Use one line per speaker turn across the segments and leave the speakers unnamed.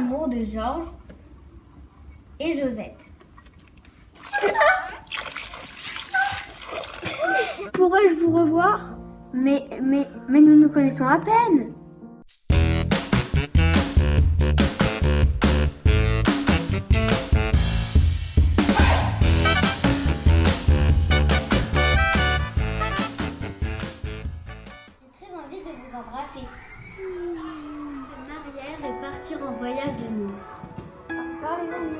d'amour de Georges et Josette.
Pourrais-je vous revoir? Mais nous nous connaissons à peine.
J'ai très envie de vous embrasser. Se marier et partir en voyage de noces.
Au revoir les amis.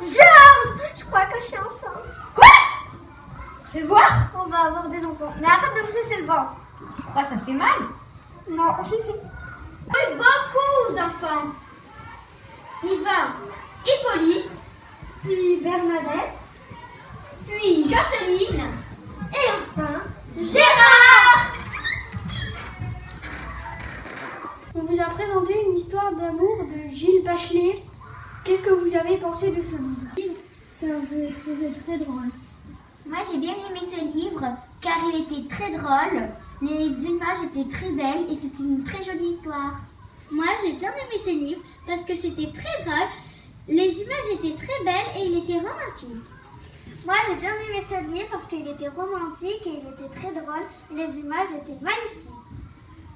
Georges, je crois que je suis enceinte.
Quoi? Fais voir.
On va avoir des enfants. Mais arrête de me sécher le ventre.
Pourquoi ça te fait mal?
Non.
Eu beaucoup d'enfants. Yvain, Hippolyte,
Puis Bernadette.
puis Jocelyne,
Et enfin,
Gérard.
on vous a présenté une histoire d'amour de Gilles Bachelet. Qu'est-ce que vous avez pensé de ce livre? Je l'ai trouvé très drôle.
Moi j'ai bien aimé ce livre car il était très drôle, les images étaient très belles et c'était une très jolie histoire. Moi j'ai bien aimé ce livre parce que c'était très drôle, les images étaient très belles et il était romantique.
Moi, j'ai bien aimé ce livre parce qu'il était romantique et il était très drôle. Et les images étaient magnifiques.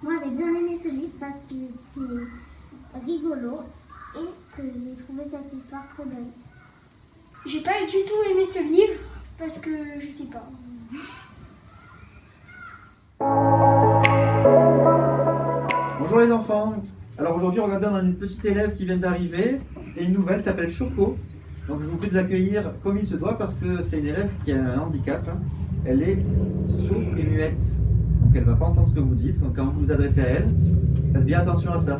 Moi j'ai bien aimé ce livre parce qu'il était rigolo et que j'ai trouvé cette histoire très belle.
J'ai pas du tout aimé ce livre parce que je sais pas.
Bonjour les enfants. Alors aujourd'hui, regardez, on a une petite élève qui vient d'arriver. C'est une nouvelle, elle s'appelle Choco. Donc je vous prie de l'accueillir comme il se doit parce que c'est une élève qui a un handicap. Elle est sourde et muette. Donc elle ne va pas entendre ce que vous dites. Donc quand vous vous adressez à elle, faites bien attention à ça.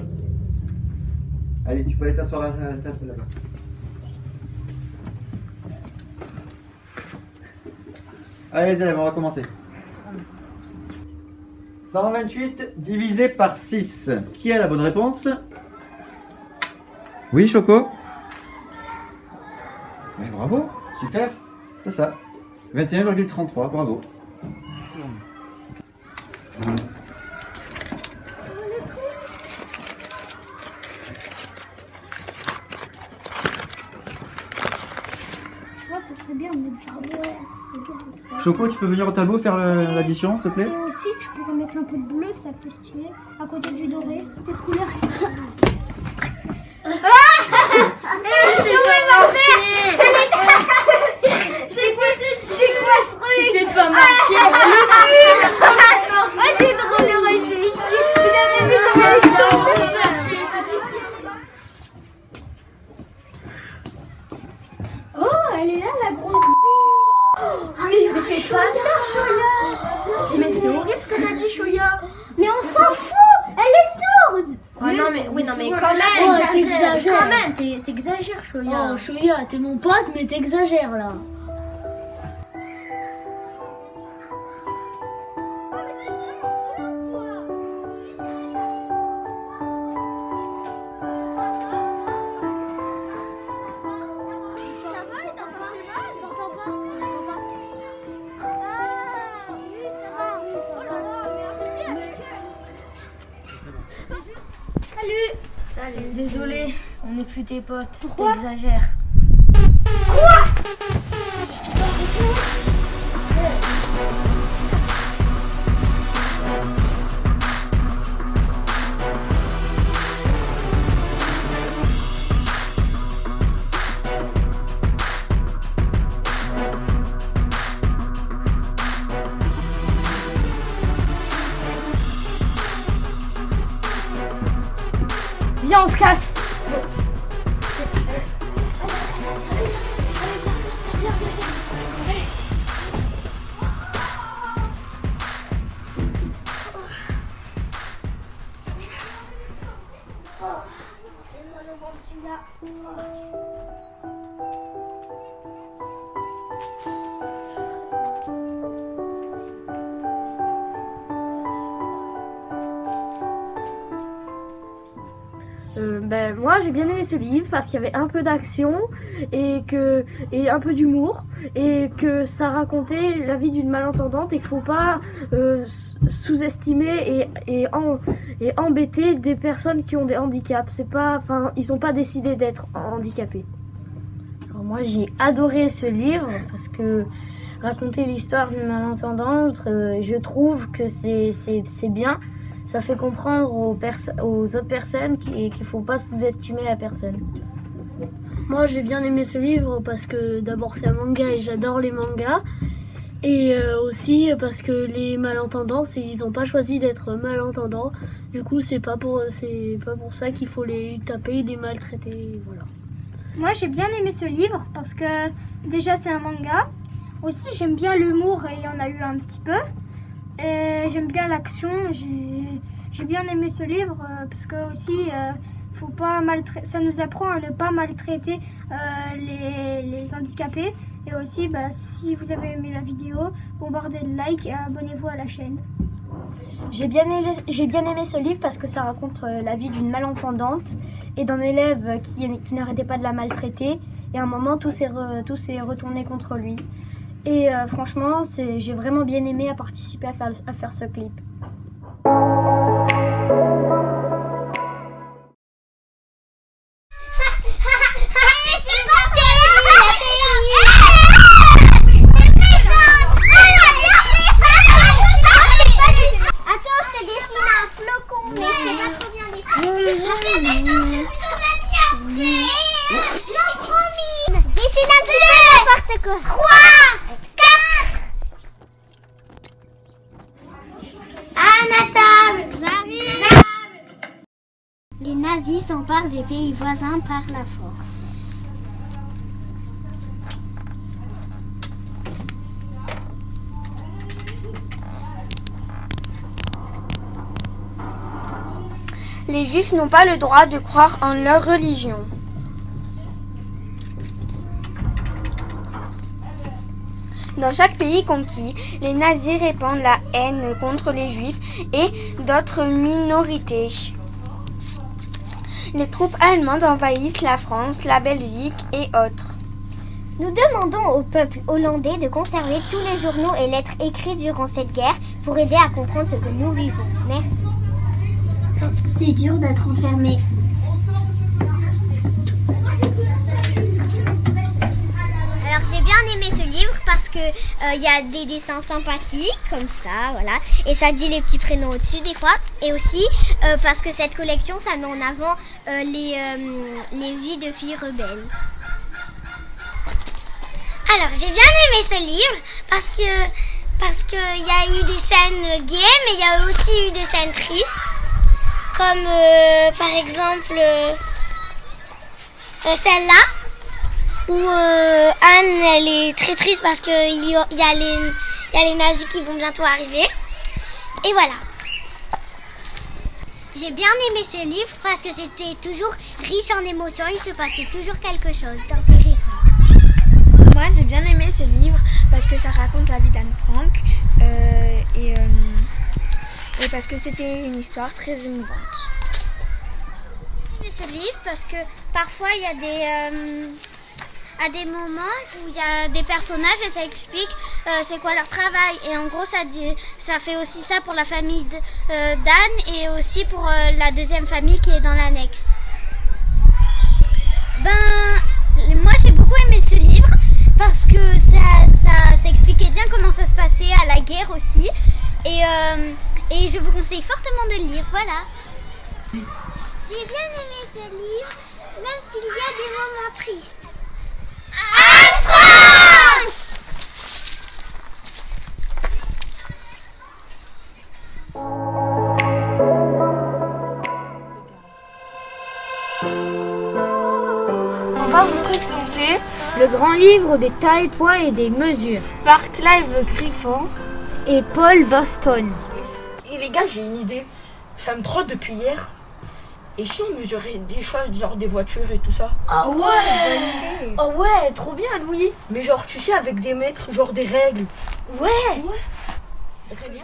Allez, tu peux aller t'asseoir à la table là-bas. Allez les élèves, on va commencer. 128 divisé par 6. Qui a la bonne réponse? Oui, Choco? Ouais, bravo, super, c'est ça. 21,33, bravo.
Ouais, ce serait bien, mais genre, ouais, ce serait bien.
Choco, tu peux venir au tableau faire l'addition, s'il te plaît?
Et aussi, tu pourrais mettre un peu de bleu, ça peut stylé, à côté du doré. Cette couleur.
C'est quoi ce truc?
Tu sais pas marcher.
Ouais, c'est drôle, le rôle, c'est chier. Vous avez vu comment il tombe?
Oh, elle est là, la grosse. Mais c'est pas bien, Shoya. Mais c'est horrible ce que t'as dit, Shoya. Mais on s'en fout. Elle est sourde.
Oh non, mais, oui, non, mais quand
Oh,
même,
t'exagères.
quand même, t'exagères, Choya.
Oh, Shoya, t'es mon pote, mais t'exagères là.
Désolé, on n'est plus tes potes.
Pourquoi?
T'exagères.
Viens, on se casse. Moi, j'ai bien aimé ce livre parce qu'il y avait un peu d'action et un peu d'humour et que ça racontait la vie d'une malentendante et qu'il faut pas sous-estimer et embêter des personnes qui ont des handicaps. C'est pas, enfin, ils sont pas décidés d'être handicapés. Alors moi, j'ai adoré ce livre parce que raconter l'histoire d'une malentendante, je trouve que c'est bien. Ça fait comprendre aux autres personnes qu'il ne faut pas sous-estimer la personne. Moi, j'ai bien aimé ce livre parce que d'abord c'est un manga et j'adore les mangas. Et aussi parce que les malentendants, ils n'ont pas choisi d'être malentendants. Du coup, c'est pas pour ça qu'il faut les taper, les maltraiter. Voilà.
Moi, j'ai bien aimé ce livre parce que déjà c'est un manga. Aussi, j'aime bien l'humour et il y en a eu un petit peu. Et j'aime bien l'action. J'ai bien aimé ce livre parce que aussi, faut pas ça nous apprend à ne pas maltraiter les handicapés. Et aussi, si vous avez aimé la vidéo, bombardez le like et abonnez-vous à la chaîne.
J'ai bien aimé ce livre parce que ça raconte la vie d'une malentendante et d'un élève qui n'arrêtait pas de la maltraiter. Et à un moment, tout s'est retourné contre lui. Et franchement, j'ai vraiment bien aimé participer à faire ce clip.
Les nazis s'emparent des pays voisins par la force.
Les Juifs n'ont pas le droit de croire en leur religion. Dans chaque pays conquis, les nazis répandent la haine contre les Juifs et d'autres minorités. Les troupes allemandes envahissent la France, la Belgique et autres.
Nous demandons au peuple hollandais de conserver tous les journaux et lettres écrits durant cette guerre pour aider à comprendre ce que nous vivons. Merci. C'est dur d'être enfermé. Alors j'ai bien aimé ce livre parce que il y a des dessins sympathiques comme ça, voilà, et ça dit les petits prénoms au-dessus des fois, et aussi parce que cette collection ça met en avant les vies de filles rebelles. Alors j'ai bien aimé ce livre parce que il y a eu des scènes gays, mais il y a aussi eu des scènes tristes, comme par exemple celle-là. Où Anne, elle est très triste parce qu'il y a les nazis qui vont bientôt arriver. Et voilà. J'ai bien aimé ce livre parce que c'était toujours riche en émotions. Il se passait toujours quelque chose d'intéressant.
Moi, j'ai bien aimé ce livre parce que ça raconte la vie d'Anne Frank et parce que c'était une histoire très émouvante.
J'ai aimé ce livre parce que parfois il y a à des moments où il y a des personnages et ça explique c'est quoi leur travail. Et en gros, ça fait aussi ça pour la famille d'Anne et aussi pour la deuxième famille qui est dans l'annexe. Moi, j'ai beaucoup aimé ce livre parce que ça expliquait bien comment ça se passait à la guerre aussi. Et je vous conseille fortement de le lire, voilà. J'ai bien aimé ce livre, même s'il y a des moments tristes. Anne Frank!
On va vous présenter le grand livre des tailles, poids et des mesures par Clive Griffin et Paul Boston.
Et les gars, j'ai une idée. Ça me trotte depuis hier. Et si on mesurait des choses, genre des voitures et tout ça?
Ah ouais! Oh ouais, trop bien Louis!
Mais genre, tu sais, avec des mètres, genre des règles.
Ouais!
C'est très bien.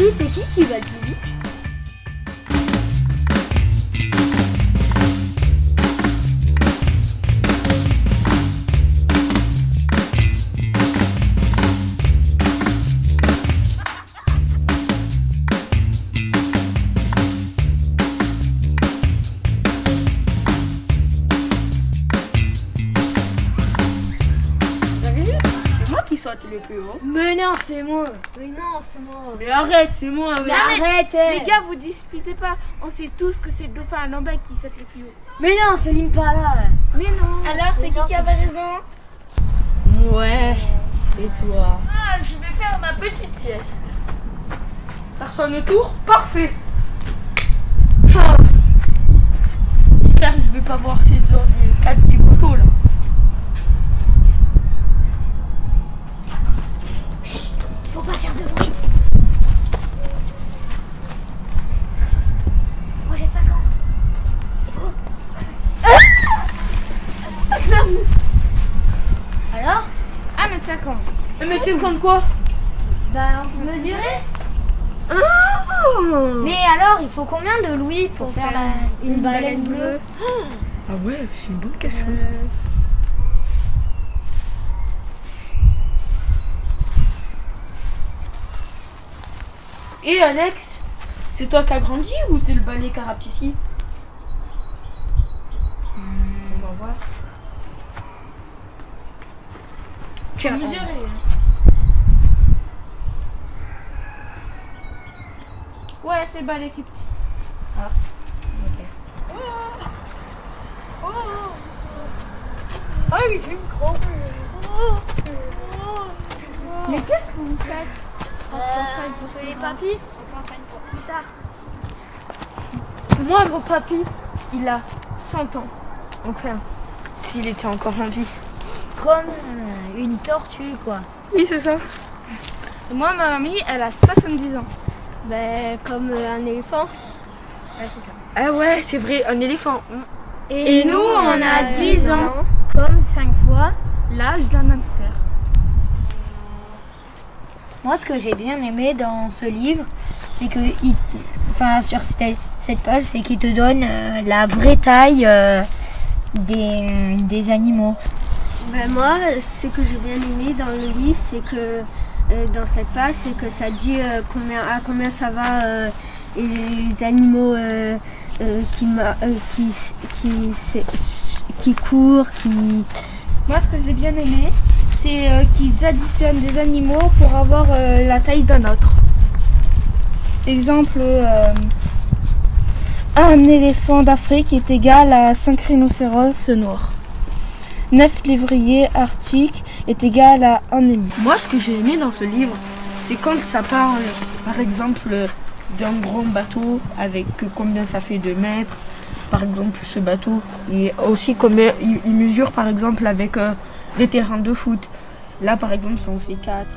avis, c'est qui va le plus vite?
Saute le plus haut.
Mais non, c'est moi.
Mais arrête, c'est moi.
Mais arrête.
Les gars, vous disputez pas. On sait tous que c'est le dauphin à Lambec qui saute le plus haut.
Mais non, c'est l'Impala.
Mais non. Alors, c'est qui avait raison?
Ouais, c'est toi.
Ah, je vais faire ma petite sieste. Personne autour? Parfait. Ah. J'espère que je vais pas voir ces 4 zigotos là.
Faut pas faire de bruit. Moi j'ai 50. Et vous? Alors?
1m50. 1m50 quoi?
Bah, on peut mesurer.
Ah.
Mais alors, il faut combien de louis pour faire une baleine bleue?
Ah ouais, c'est une bonne question. Et Alex, c'est toi qui as grandi ou c'est le balai Caraptici? On va voir. Tu as mesuré. Ouais, c'est le balai qui est petit. Ah, ok. Ah oui, j'ai une grande. Mais qu'est-ce que vous faites?
On fait les papis. On s'entraîne pour plus tard.
Moi, mon papy, il a 100 ans. Enfin, s'il était encore en vie.
Comme une tortue, quoi.
Oui, c'est ça. Et moi, ma mamie, elle a 70 ans.
Ben, comme un éléphant.
Ouais, c'est ça. Ah ouais, c'est vrai, un éléphant.
Et nous, on a 10 ans.
Comme 5 fois l'âge d'un hamster.
Moi, ce que j'ai bien aimé dans ce livre, c'est que, sur cette page, c'est qu'il te donne la vraie taille des animaux. Ben moi, ce que j'ai bien aimé dans le livre, c'est que dans cette page, c'est que ça dit à combien ça va les animaux qui courent, qui...
Moi, ce que j'ai bien aimé, c'est qu'ils additionnent des animaux pour avoir la taille d'un autre. Exemple, un éléphant d'Afrique est égal à 5 rhinocéros noirs. 9 lévriers arctiques est égal à 1 ému. Moi, ce que j'ai aimé dans ce livre, c'est quand ça parle, par exemple, d'un grand bateau avec combien ça fait de mètres. Par exemple, ce bateau, et aussi combien il mesure, par exemple, avec des terrains de foot. Là, par exemple, ça en fait 4.